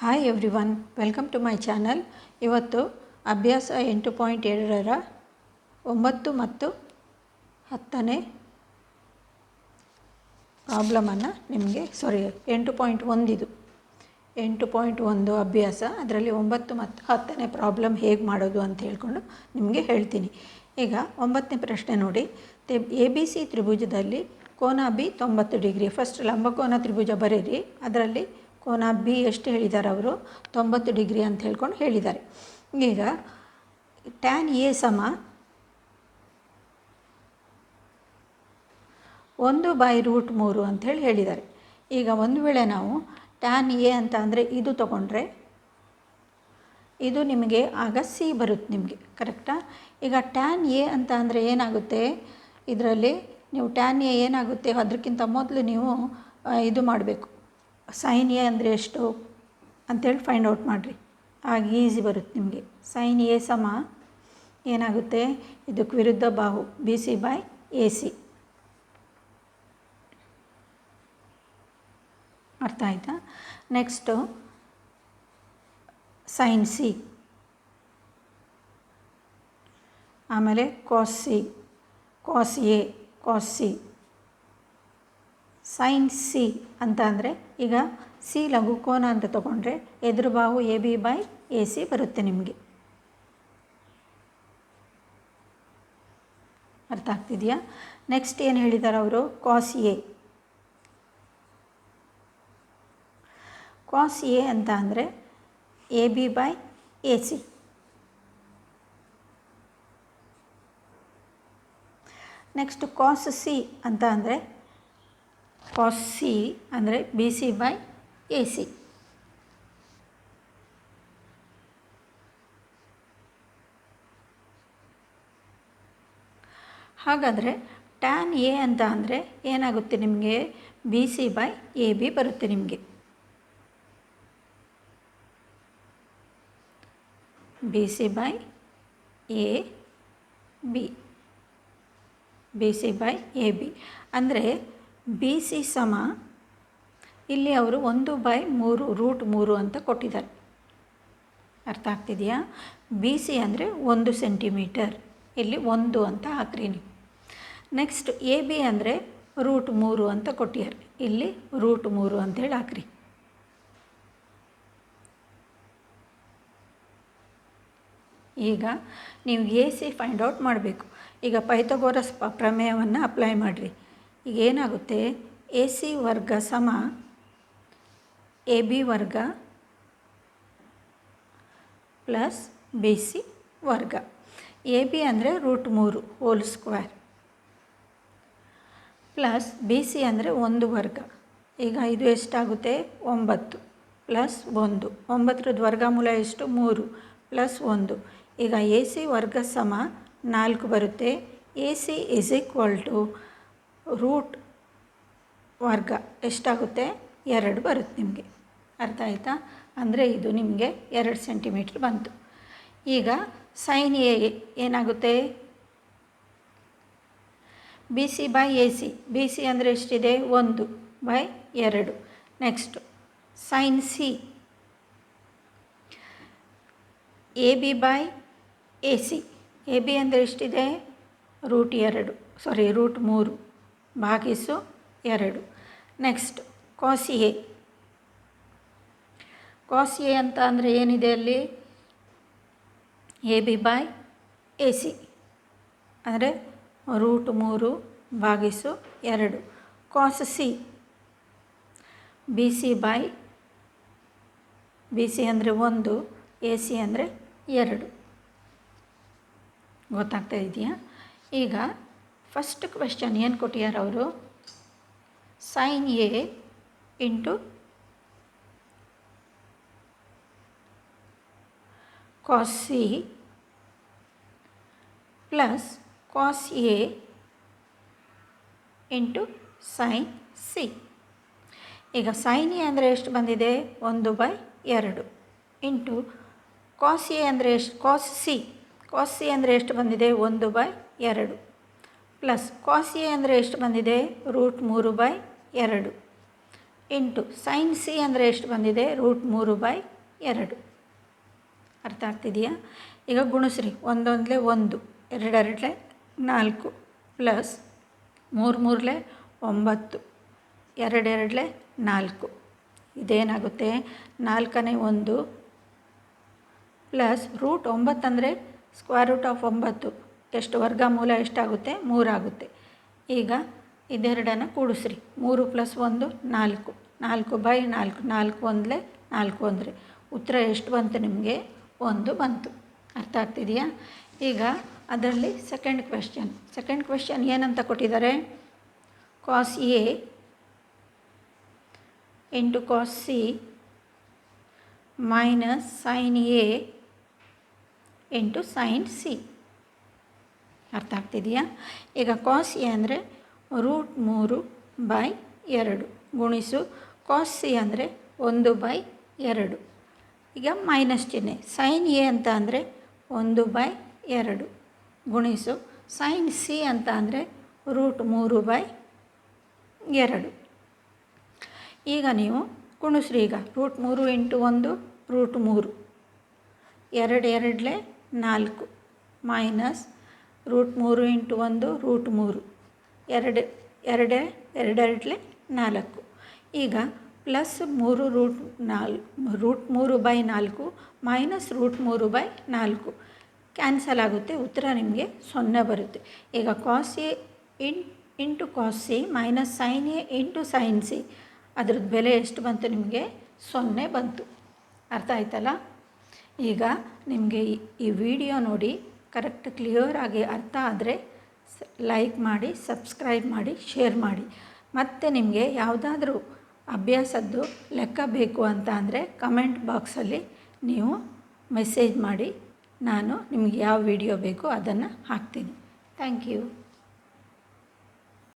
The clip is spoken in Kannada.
Hi everyone, welcome to my channel. ಇವತ್ತು ಅಭ್ಯಾಸ 8.7ರ 9 ಮತ್ತು 10ನೇ ಪ್ರಾಬ್ಲಮನ್ನು ನಿಮಗೆ 8.1 ಇದು 8.1 ಅಭ್ಯಾಸ. ಅದರಲ್ಲಿ 9 ಮತ್ತು 10ನೇ ಪ್ರಾಬ್ಲಮ್ ಹೇಗೆ ಮಾಡೋದು ಅಂತ ಹೇಳ್ಕೊಂಡು ನಿಮಗೆ ಹೇಳ್ತೀನಿ. ಈಗ 9ನೇ ಪ್ರಶ್ನೆ ನೋಡಿ. ABC ತ್ರಿಭುಜದಲ್ಲಿ ಕೋನ ಬಿ 90 ಡಿಗ್ರಿ. ಫಸ್ಟ್ ಲಂಬಕೋನ ತ್ರಿಭುಜ ಬರೀರಿ. ಅದರಲ್ಲಿ ಕೋನ ಬಿ ಎಷ್ಟು ಹೇಳಿದ್ದಾರೆ ಅವರು? 90 ಡಿಗ್ರಿ ಅಂತ ಹೇಳ್ಕೊಂಡು ಹೇಳಿದ್ದಾರೆ. ಈಗ ಟ್ಯಾನ್ ಎ ಸಮ 1/√3 ಅಂಥೇಳಿ ಹೇಳಿದ್ದಾರೆ. ಈಗ ಒಂದು ವೇಳೆ ನಾವು ಟ್ಯಾನ್ ಎ ಅಂತ ಅಂದರೆ ಇದು ತೊಗೊಂಡ್ರೆ ಇದು ನಿಮಗೆ ಆಗ ಸಿ ಬರುತ್ತೆ ನಿಮಗೆ, ಕರೆಕ್ಟಾ? ಈಗ ಟ್ಯಾನ್ ಎ ಅಂತ ಅಂದರೆ ಏನಾಗುತ್ತೆ, ಇದರಲ್ಲಿ ನೀವು ಟ್ಯಾನ್ ಎ ಏನಾಗುತ್ತೆ ಅದಕ್ಕಿಂತ ಮೊದಲು ನೀವು ಇದು ಮಾಡಬೇಕು. ಸೈನ್ ಎ ಅಂದರೆ ಎಷ್ಟು ಅಂಥೇಳಿ ಫೈಂಡ್ ಔಟ್ ಮಾಡಿರಿ, ಆಗ ಈಸಿ ಬರುತ್ತೆ ನಿಮಗೆ. ಸೈನ್ ಎ ಸಮ ಏನಾಗುತ್ತೆ, ಇದಕ್ಕೆ ವಿರುದ್ಧ ಬಾಹು BC/AC. ಅರ್ಥ ಆಯಿತಾ? ನೆಕ್ಸ್ಟು ಸೈನ್ ಸಿ, ಆಮೇಲೆ cos C, cos A, cos C. Sine C ಅಂತ ಅಂದರೆ ಈಗ ಸಿ ಲಘುಕೋನ ಅಂತ ತೊಗೊಂಡ್ರೆ ಎದುರು ಬಾಹು AB/AC ಬರುತ್ತೆ ನಿಮಗೆ. ಅರ್ಥ ಆಗ್ತಿದೆಯಾ? ನೆಕ್ಸ್ಟ್ ಏನು ಹೇಳಿದ್ದಾರೆ ಅವರು? ಕಾಸ್ ಎ. ಕಾಸ್ ಎ ಅಂತ ಅಂದರೆ AB/AC. ನೆಕ್ಸ್ಟ್ ಕಾಸ್ ಸಿ ಅಂತ ಅಂದರೆ ಕಾಸ್ ಸಿ ಅಂದರೆ BC/AC. ಹಾಗಾದರೆ ಟ್ಯಾನ್ ಎ ಅಂತ ಅಂದರೆ ಏನಾಗುತ್ತೆ ನಿಮಗೆ? BC/AB ಬರುತ್ತೆ ನಿಮಗೆ. BC/AB, BC/AB ಅಂದರೆ BC ಸಮ ಇಲ್ಲಿ ಅವರು 1/3√3 ಅಂತ ಕೊಟ್ಟಿದ್ದಾರೆ. ಅರ್ಥ ಆಗ್ತಿದೆಯಾ? BC ಅಂದರೆ 1 ಸೆಂಟಿಮೀಟರ್, ಇಲ್ಲಿ 1 ಅಂತ ಹಾಕ್ರಿ ನೀವು. ನೆಕ್ಸ್ಟ್ AB ಅಂದರೆ √3 ಅಂತ ಕೊಟ್ಟಿದ್ದಾರೆ, ಇಲ್ಲಿ √3 ಅಂತೇಳಿ ಹಾಕ್ರಿ. ಈಗ ನೀವು AC ಫೈಂಡ್ ಔಟ್ ಮಾಡಬೇಕು. ಈಗ ಪೈಥಾಗೋರಸ್ ಪ್ರಮೇಯವನ್ನು ಅಪ್ಲೈ ಮಾಡಿರಿ. ಈಗ ಏನಾಗುತ್ತೆ, AC ವರ್ಗ ಸಮ AB ವರ್ಗ ಪ್ಲಸ್ BC ವರ್ಗ. AB ಅಂದರೆ √3 ಹೋಲ್ ಸ್ಕ್ವೇರ್ ಪ್ಲಸ್ BC ಅಂದರೆ 1 ವರ್ಗ. ಈಗ ಇದು ಎಷ್ಟಾಗುತ್ತೆ? 9 ಪ್ಲಸ್ 1. 9ರ ವರ್ಗಮೂಲ ಎಷ್ಟು? 3 ಪ್ಲಸ್ 1. ಈಗ AC ವರ್ಗ ಸಮ 4 ಬರುತ್ತೆ. AC = ರೂಟ್ ವರ್ಗ ಎಷ್ಟಾಗುತ್ತೆ? 2 ಬರುತ್ತೆ ನಿಮಗೆ. ಅರ್ಥ ಆಯಿತಾ? ಅಂದರೆ ಇದು ನಿಮಗೆ 2 ಸೆಂಟಿಮೀಟ್ರ್ ಬಂತು. ಈಗ ಸೈನ್ ಎ ಏನಾಗುತ್ತೆ? BC/AC. BC ಅಂದರೆ ಎಷ್ಟಿದೆ? 1/2. Next sine C AB/AC. AB ಅಂದರೆ ಎಷ್ಟಿದೆ? √3 ಭಾಗಿಸು 2. Next cos A. Cos A ಅಂತ ಅಂದರೆ ಏನಿದೆ ಅಲ್ಲಿ? AB/AC ಅಂದರೆ √3 ಭಾಗಿಸು 2. ಕಾಸ್ ಸಿ BC ಅಂದರೆ 1, AC ಅಂದರೆ 2. ಗೊತ್ತಾಗ್ತಾ ಇದೆಯಾ? ಈಗ ಫಸ್ಟ್ ಕ್ವೆಶ್ಚನ್ ಏನು ಕೊಟ್ಟಿದ್ದಾರೆ ಅವರು? Sine A into cos C plus cos A into sine C. ಈಗ ಸೈನ್ ಎ ಅಂದರೆ ಎಷ್ಟು ಬಂದಿದೆ? 1/2 ಇಂಟು ಕಾಸ್ ಎ ಅಂದರೆ ಎಷ್ಟು? ಕಾಸ್ ಸಿ ಅಂದರೆ ಎಷ್ಟು ಬಂದಿದೆ? 1/2 ಪ್ಲಸ್ ಕಾಸ್ ಎ ಅಂದರೆ ಎಷ್ಟು ಬಂದಿದೆ? √3/2 ಇಂಟು ಸೈನ್ ಸಿ ಅಂದರೆ ಎಷ್ಟು ಬಂದಿದೆ, √3/2. ಅರ್ಥ ಆಗ್ತಿದೆಯಾ? ಈಗ ಗುಣಿಸ್ರಿ. 1 1 1, 2 2 4 ಪ್ಲಸ್ 3 3 9, 2 2 4. ಇದೇನಾಗುತ್ತೆ, 4ನೇ 1 ಪ್ಲಸ್ √9 ಅಂದರೆ √9 ಎಷ್ಟು, ವರ್ಗಮೂಲ ಎಷ್ಟಾಗುತ್ತೆ, 3 ಆಗುತ್ತೆ. ಈಗ ಇದೆರಡನ್ನು ಕೂಡಿಸ್ರಿ. 3 + 1 4, 4/4, 4 1 4 1. ಉತ್ತರ ಎಷ್ಟು ಬಂತು ನಿಮಗೆ, 1 ಬಂತು. ಅರ್ಥ ಆಗ್ತಿದೆಯಾ? ಈಗ ಅದರಲ್ಲಿ ಸೆಕೆಂಡ್ ಕ್ವೆಶ್ಚನ್ ಏನಂತ ಕೊಟ್ಟಿದ್ದಾರೆ, cos A into cos C minus sin A into sin C. ಅರ್ಥ ಆಗ್ತಿದೆಯಾ? ಈಗ cos A ಅಂದರೆ √3/2 ಗುಣಿಸು cos C ಅಂದರೆ 1/2. ಈಗ ಮೈನಸ್ ಚಿಹ್ನೆ. sin A ಅಂತ ಅಂದರೆ 1/2 ಗುಣಿಸು sin C ಅಂತ ಅಂದರೆ √3/2. ಈಗ ನೀವು ಗುಣಿಸ್ರಿ. ಈಗ √3 × 1 √3, 2 2 4 ಮೈನಸ್ √3 × 1 √3, 2 2 2 4. ಈಗ ಪ್ಲಸ್ 3√3/4 ಮೈನಸ್ √3/4 ಕ್ಯಾನ್ಸಲ್ ಆಗುತ್ತೆ. ಉತ್ತರ ನಿಮಗೆ 0 ಬರುತ್ತೆ. ಈಗ cos A into cos C minus sin A into sin C, ಅದ್ರದ್ದು ಬೆಲೆ ಎಷ್ಟು ಬಂತು ನಿಮಗೆ, 0 ಬಂತು. ಅರ್ಥ ಆಯ್ತಲ್ಲ? ಈಗ ನಿಮಗೆ ಈ ವಿಡಿಯೋ ನೋಡಿ ಕರೆಕ್ಟ್ ಕ್ಲಿಯರಾಗಿ ಅರ್ಥ ಆದರೆ ಲೈಕ್ ಮಾಡಿ, ಸಬ್ಸ್ಕ್ರೈಬ್ ಮಾಡಿ, ಶೇರ್ ಮಾಡಿ. ಮತ್ತು ನಿಮಗೆ ಯಾವುದಾದ್ರೂ ಅಭ್ಯಾಸದ್ದು ಲೆಕ್ಕ ಬೇಕು ಅಂತ ಅಂದರೆ ಕಮೆಂಟ್ ಬಾಕ್ಸಲ್ಲಿ ನೀವು ಮೆಸೇಜ್ ಮಾಡಿ, ನಾನು ನಿಮಗೆ ಯಾವ ವಿಡಿಯೋ ಬೇಕೋ ಅದನ್ನು ಹಾಕ್ತೀನಿ. Thank you.